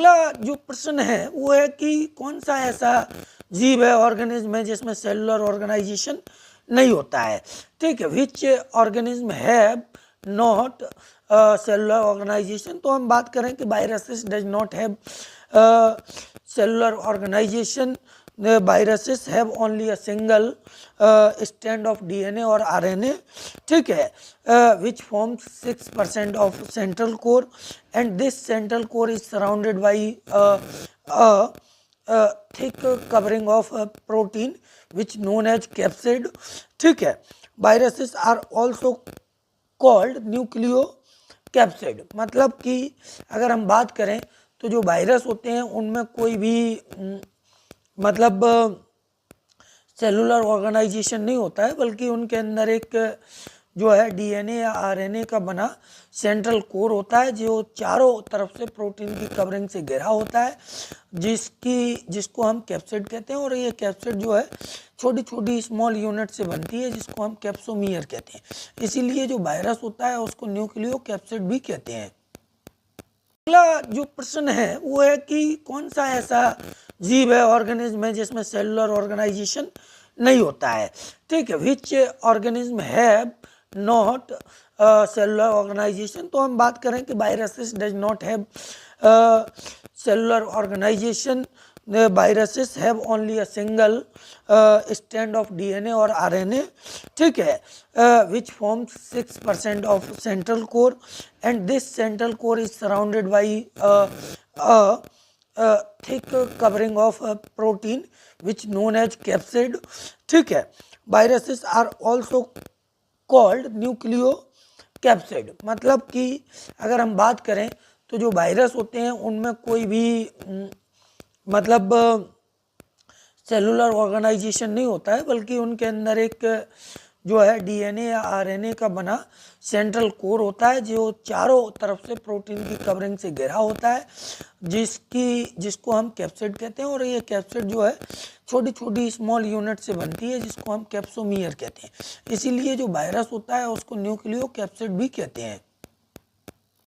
अगला जो प्रश्न है वो है कि कौन सा ऐसा जीव है, ऑर्गेनिज्म है जिसमें सेलुलर ऑर्गेनाइजेशन नहीं होता है। ठीक है, which organism have not cellular organisation. तो हम बात करें कि viruses does not have cellular organisation. Viruses have only a single strand of DNA और आरएनए। ठीक है, which forms 6% of central core and this central core is surrounded by thick covering of protein which known as capsid. ठीक है, viruses are also called nucleocapsid. मतलब कि अगर हम बात करें तो जो वायरस होते हैं उनमें कोई भी मतलब सेलुलर ऑर्गेनाइजेशन नहीं होता है, बल्कि उनके अंदर एक जो है डीएनए या आरएनए का बना सेंट्रल कोर होता है जो चारों तरफ से प्रोटीन की कवरिंग से घिरा होता है, जिसको हम कैप्सिड कहते हैं। और ये कैप्सिड जो है छोटी छोटी स्मॉल यूनिट से बनती है जिसको हम कैप्सोमियर कहते हैं। इसीलिए जो वायरस होता है उसको न्यूक्लियो कैप्सिड भी कहते हैं। अगला जो प्रश्न है वो है कि कौन सा ऐसा जीव है, ऑर्गेनिज्म है जिसमें सेलुलर ऑर्गेनाइजेशन नहीं होता है। ठीक है, which organism have not cellular organisation. तो हम बात करें कि viruses does not have cellular organisation. Viruses have only a single strand of DNA और आरएनए। ठीक है, which forms 6% of central core and this central core is surrounded by thick covering of protein which known as capsid. ठीक है, viruses are also called nucleocapsid. मतलब कि अगर हम बात करें तो जो वायरस होते हैं उनमें कोई भी मतलब सेलुलर ऑर्गेनाइजेशन नहीं होता है, बल्कि उनके अंदर एक जो है डीएनए या आरएनए का बना सेंट्रल कोर होता है जो चारों तरफ से प्रोटीन की कवरिंग से घिरा होता है, जिसको हम कैप्सिड कहते हैं। और ये कैप्सिड जो है छोटी छोटी स्मॉल यूनिट से बनती है जिसको हम कैप्सोमियर कहते हैं। इसीलिए जो वायरस होता है उसको न्यूक्लियो कैप्सिड भी कहते हैं।